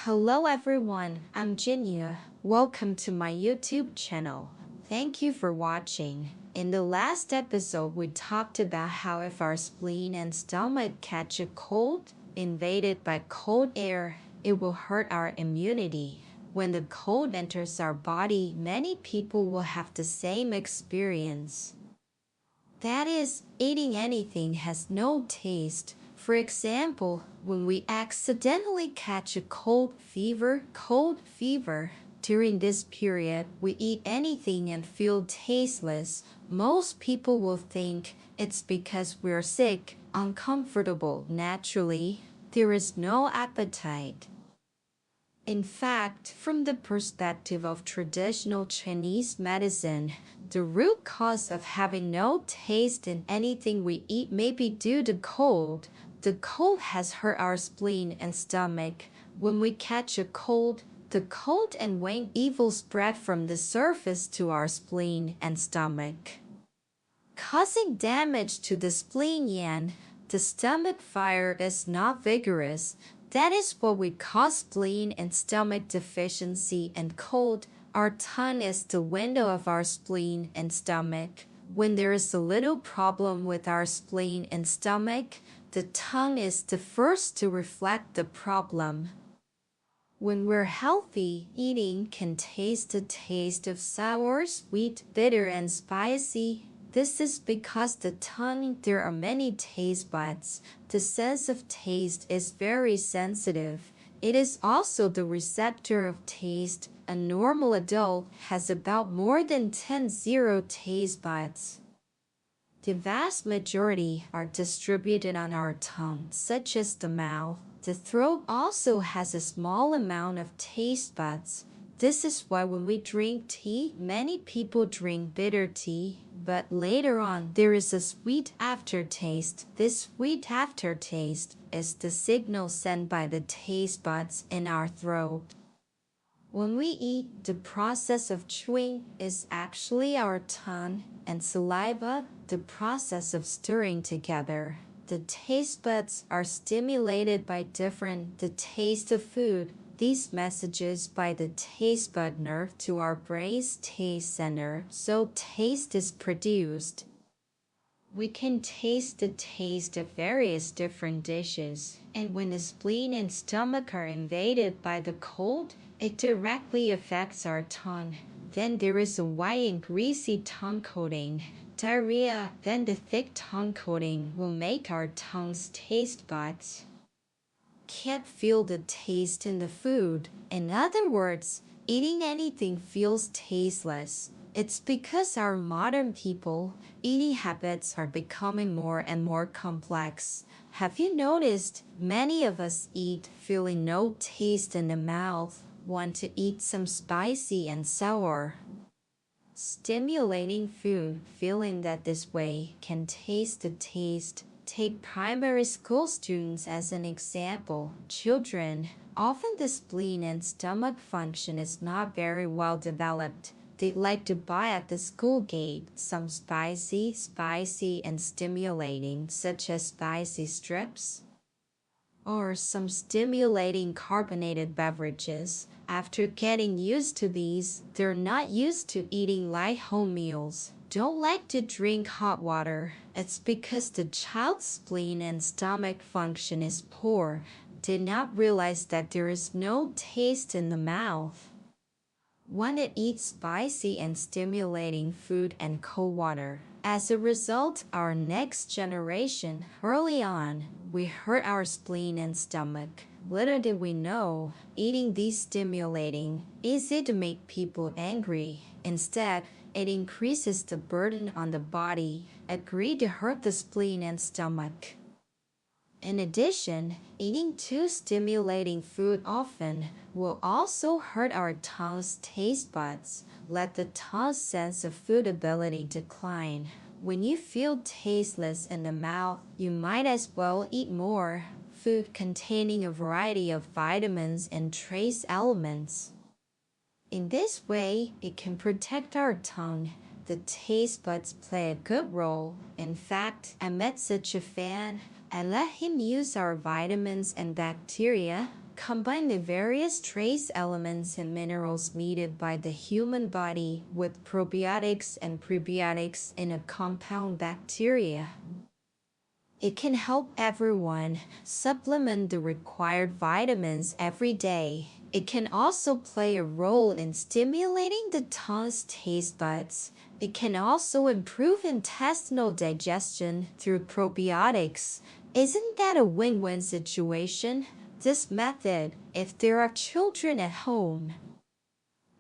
Hello everyone, I'm Jinya. Welcome to my YouTube channel. Thank you for watching. In the last episode, we talked about how if our spleen and stomach catch a cold, invaded by cold air, it will hurt our immunity. When the cold enters our body, many people will have the same experience. That is, eating anything has no taste. For example, when we accidentally catch a cold fever, during this period, we eat anything and feel tasteless. Most people will think it's because we're sick, uncomfortable. Naturally, there is no appetite. In fact, from the perspective of traditional Chinese medicine, the root cause of having no taste in anything we eat may be due to cold. The cold has hurt our spleen and stomach. When we catch a cold, the cold and wing evil spread from the surface to our spleen and stomach, causing damage to the spleen yan. The stomach fire is not vigorous. That is what we call spleen and stomach deficiency and cold. Our tongue is the window of our spleen and stomach. When there is a little problem with our spleen and stomach, the tongue is the first to reflect the problem. When we're healthy, eating can taste the taste of sour, sweet, bitter, and spicy. This is because the tongue, there are many taste buds. The sense of taste is very sensitive. It is also the receptor of taste. A normal adult has about more than 10 taste buds. The vast majority are distributed on our tongue, such as the mouth. The throat also has a small amount of taste buds. This is why when we drink tea, many people drink bitter tea, but later on there is a sweet aftertaste. This sweet aftertaste is the signal sent by the taste buds in our throat. When we eat, the process of chewing is actually our tongue, and saliva, the process of stirring together. The taste buds are stimulated by the taste of food. These messages by the taste bud nerve to our brain's taste center, so taste is produced. We can taste the taste of various different dishes, and when the spleen and stomach are invaded by the cold, it directly affects our tongue. Then there is a white and greasy tongue coating. Diarrhea, then the thick tongue coating will make our tongue's taste buds can't feel the taste in the food. In other words, eating anything feels tasteless. It's because our modern people eating habits are becoming more and more complex. Have you noticed many of us eat feeling no taste in the mouth, want to eat some spicy and sour, stimulating food, feeling that this way can taste the taste. Take primary school students as an example. Children, often the spleen and stomach function is not very well developed. They like to buy at the school gate some spicy and stimulating, such as spicy strips, or some stimulating carbonated beverages. After getting used to these, they're not used to eating light home meals. Don't like to drink hot water. It's because the child's spleen and stomach function is poor. Did not realize that there is no taste in the mouth. Want to eat spicy and stimulating food and cold water. As a result, our next generation, early on, we hurt our spleen and stomach. Little did we know, eating these stimulating, easy to make people angry. Instead, it increases the burden on the body, agree to hurt the spleen and stomach. In addition, eating too stimulating food often will also hurt our tongue's taste buds, let the tongue's sense of food ability decline. When you feel tasteless in the mouth, you might as well eat more food containing a variety of vitamins and trace elements. In this way, it can protect our tongue. The taste buds play a good role. In fact, I met such a fan. I let him use our vitamins and bacteria. combine the various trace elements and minerals needed by the human body with probiotics and prebiotics in a compound bacteria. It can help everyone supplement the required vitamins every day. It can also play a role in stimulating the tongue's taste buds. It can also improve intestinal digestion through probiotics. Isn't that a win-win situation? This method, if there are children at home,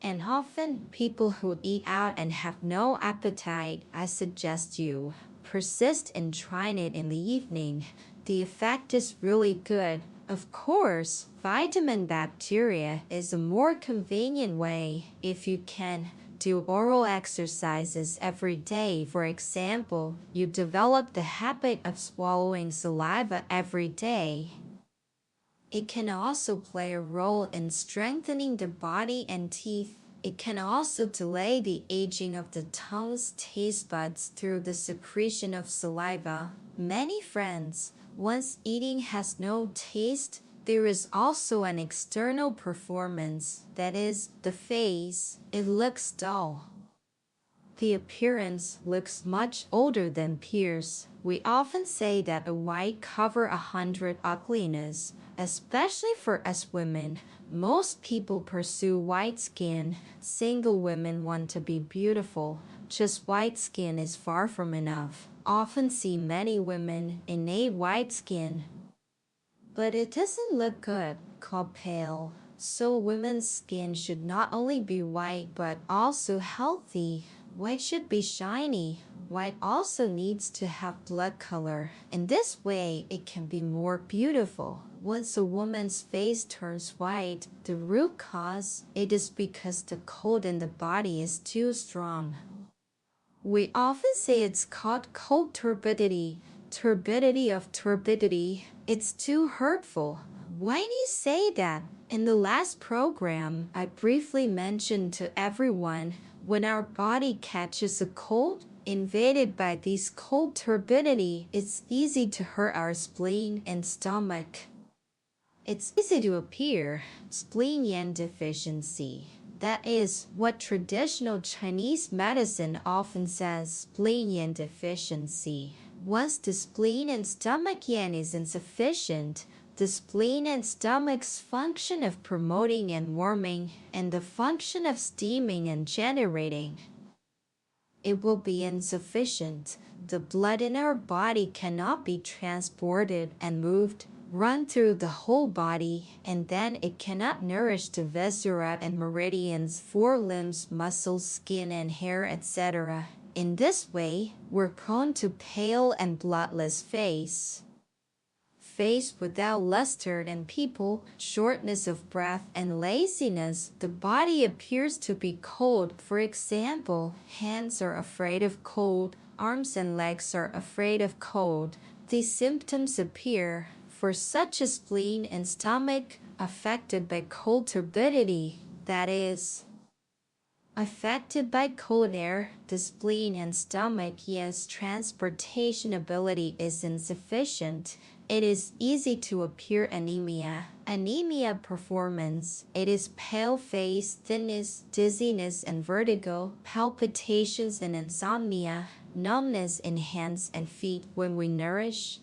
and often people who eat out and have no appetite, I suggest you persist in trying it in the evening. The effect is really good. Of course, vitamin bacteria is a more convenient way if you can do oral exercises every day. For example, you develop the habit of swallowing saliva every day. It can also play a role in strengthening the body and teeth. It can also delay the aging of the tongue's taste buds through the secretion of saliva. Many friends, once eating has no taste, there is also an external performance, that is, the face. It looks dull. The appearance looks much older than peers. We often say that a white cover 100 ugliness, especially for us women. Most people pursue white skin. Single women want to be beautiful. Just white skin is far from enough. Often see many women innate white skin, but it doesn't look good, called pale. So women's skin should not only be white but also healthy. White should be shiny. White also needs to have blood color. In this way, it can be more beautiful. Once a woman's face turns white, the root cause, it is because the cold in the body is too strong. We often say it's called cold turbidity. Turbidity of turbidity. It's too hurtful. Why do you say that? In the last program, I briefly mentioned to everyone when our body catches a cold, invaded by this cold turbidity, it's easy to hurt our spleen and stomach. It's easy to appear spleen yin deficiency. That is what traditional Chinese medicine often says, spleen yin deficiency. Once the spleen and stomach yin is insufficient, the spleen and stomach's function of promoting and warming, and the function of steaming and generating, it will be insufficient. The blood in our body cannot be transported and moved, run through the whole body, and then it cannot nourish the viscera and meridians for limbs, muscles, skin, and hair, etc. In this way, we're prone to pale and bloodless face without luster and pupil, shortness of breath, and laziness. The body appears to be cold. For example, hands are afraid of cold, arms and legs are afraid of cold. These symptoms appear for such a spleen and stomach affected by cold turbidity, that is, affected by cold air. The spleen and stomach, yes, transportation ability is insufficient. It is easy to appear anemia. Anemia performance. It is pale face, thinness, dizziness and vertigo, palpitations and insomnia, numbness in hands and feet. When we nourish,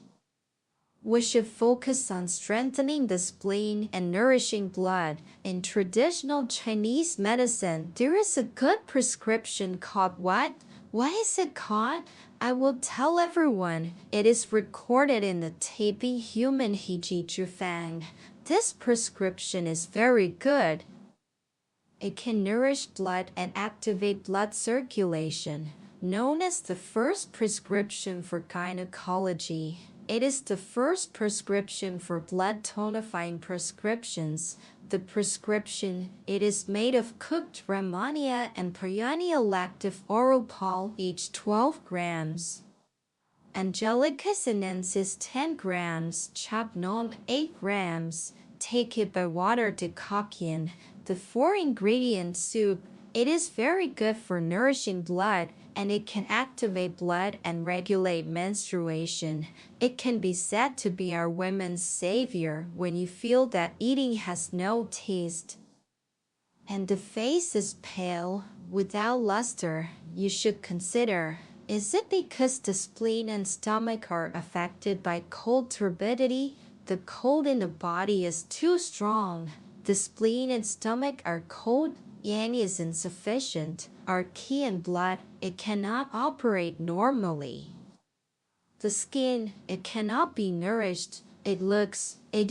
we should focus on strengthening the spleen and nourishing blood. In traditional Chinese medicine, there is a good prescription called what? What is it called? I will tell everyone. It is recorded in the Taipei Human Hiji Zhufang. This prescription is very good. It can nourish blood and activate blood circulation. Known as the first prescription for gynecology, it is the first prescription for blood tonifying prescriptions. The prescription, it is made of cooked Rehmannia and perennial lactive oropal, each 12 grams. Angelica sinensis 10 grams, chapnon 8 grams. Take it by water decoction. The 4-ingredient soup, It is very good for nourishing blood, and it can activate blood and regulate menstruation. It can be said to be our women's savior when you feel that eating has no taste and the face is pale, without luster. You should consider, is it because the spleen and stomach are affected by cold turbidity? The cold in the body is too strong. The spleen and stomach are cold, yang is insufficient, are qi in blood, it cannot operate normally. The skin, it cannot be nourished. It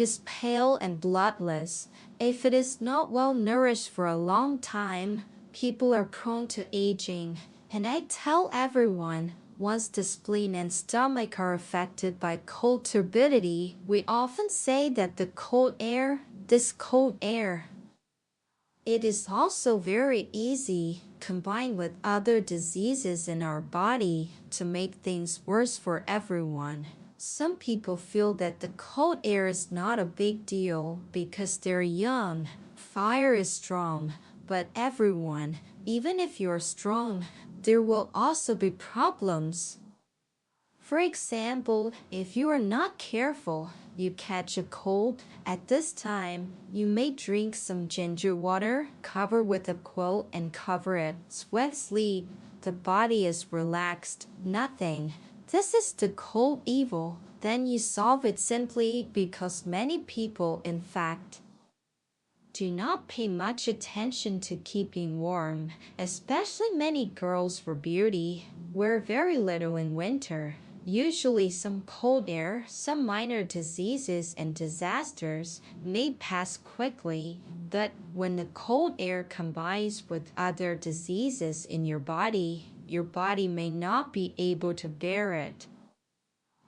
is pale and bloodless. If it is not well nourished for a long time, people are prone to aging. And I tell everyone, once the spleen and stomach are affected by cold turbidity, we often say that this cold air, it is also very easy, combined with other diseases in our body, to make things worse for everyone. Some people feel that the cold air is not a big deal because they're young. Fire is strong, but everyone, even if you're strong, there will also be problems. For example, if you are not careful, you catch a cold. At this time, you may drink some ginger water, cover with a quilt and cover it. Sweat, sleep. The body is relaxed. Nothing. This is the cold evil. Then you solve it simply because many people, in fact, do not pay much attention to keeping warm, especially many girls for beauty, wear very little in winter. Usually some cold air, some minor diseases and disasters may pass quickly, but when the cold air combines with other diseases in your body may not be able to bear it.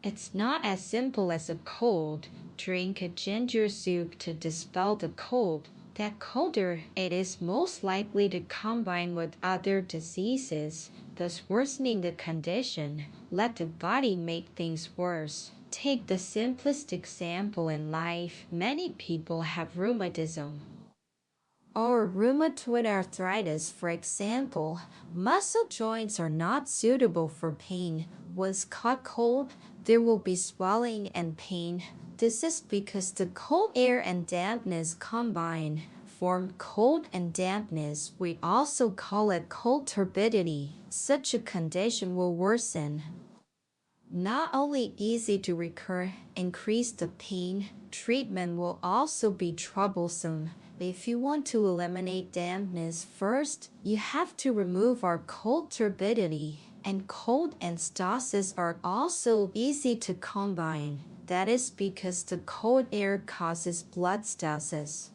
It's not as simple as a cold. Drink a ginger soup to dispel the cold. That colder, it is most likely to combine with other diseases, thus worsening the condition. Let the body make things worse. Take the simplest example in life. Many people have rheumatism or rheumatoid arthritis, for example. Muscle joints are not suitable for pain. Was caught cold, there will be swelling and pain. This is because the cold air and dampness combine, form cold and dampness. We also call it cold turbidity. Such a condition will worsen. Not only easy to recur, increase the pain, treatment will also be troublesome. If you want to eliminate dampness first, you have to remove our cold turbidity. And cold and stasis are also easy to combine. That is because the cold air causes blood stasis.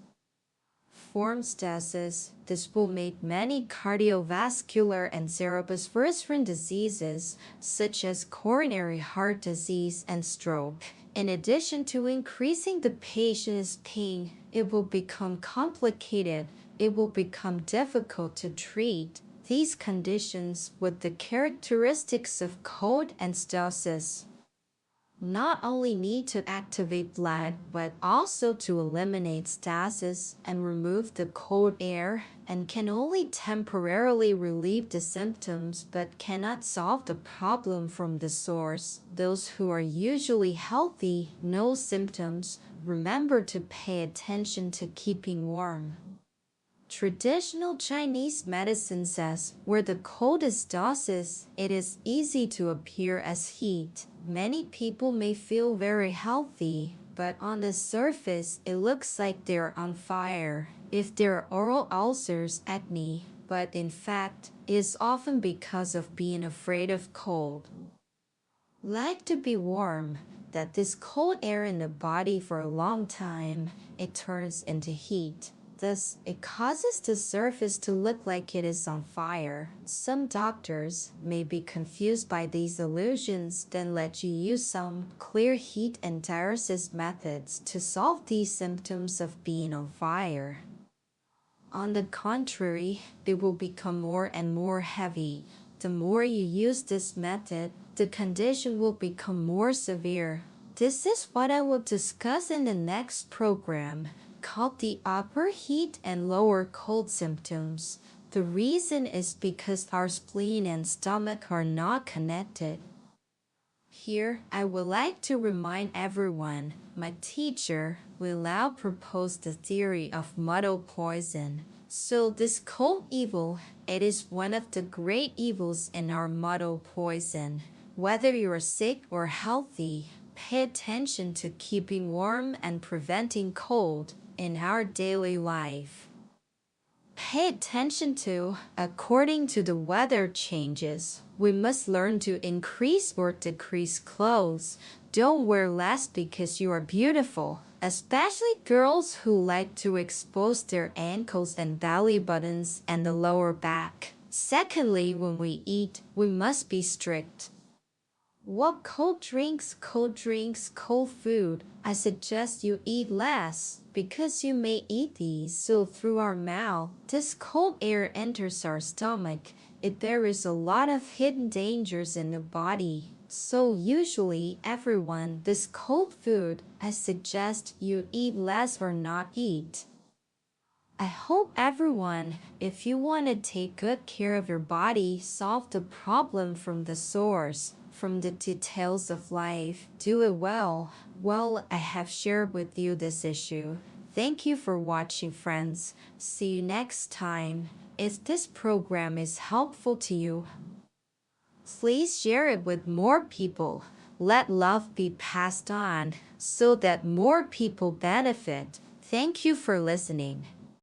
Form stasis. This will make many cardiovascular and cerebrovascular diseases, such as coronary heart disease and stroke. In addition to increasing the patient's pain, it will become complicated. It will become difficult to treat. These conditions with the characteristics of cold and stasis not only need to activate blood, but also to eliminate stasis and remove the cold air, and can only temporarily relieve the symptoms but cannot solve the problem from the source. Those who are usually healthy, no symptoms, remember to pay attention to keeping warm. Traditional Chinese medicine says, where the cold is stasis, it is easy to appear as heat. Many people may feel very healthy, but on the surface, it looks like they're on fire. If there are oral ulcers, acne, but in fact, it is often because of being afraid of cold. Like to be warm, that this cold air in the body for a long time, it turns into heat. Thus, it causes the surface to look like it is on fire. Some doctors may be confused by these illusions, then let you use some clear heat and diuresis methods to solve these symptoms of being on fire. On the contrary, it will become more and more heavy. The more you use this method, the condition will become more severe. This is what I will discuss in the next program, called the upper heat and lower cold symptoms. The reason is because our spleen and stomach are not connected. Here, I would like to remind everyone, my teacher will now propose the theory of muddle poison. So this cold evil, it is one of the great evils in our muddle poison. Whether you are sick or healthy, pay attention to keeping warm and preventing cold in our daily life. Pay attention to, according to the weather changes, we must learn to increase or decrease clothes. Don't wear less because you are beautiful, especially girls who like to expose their ankles and belly buttons and the lower back. Secondly, when we eat, we must be strict. What cold drinks, cold food? I suggest you eat less because you may eat these. So through our mouth, this cold air enters our stomach. There is a lot of hidden dangers in the body. So usually everyone, this cold food, I suggest you eat less or not eat. I hope everyone, if you want to take good care of your body, solve the problem from the source, from the details of life, do it well. Well, I have shared with you this issue. Thank you for watching, friends. See you next time. If this program is helpful to you, please share it with more people. Let love be passed on so that more people benefit. Thank you for listening.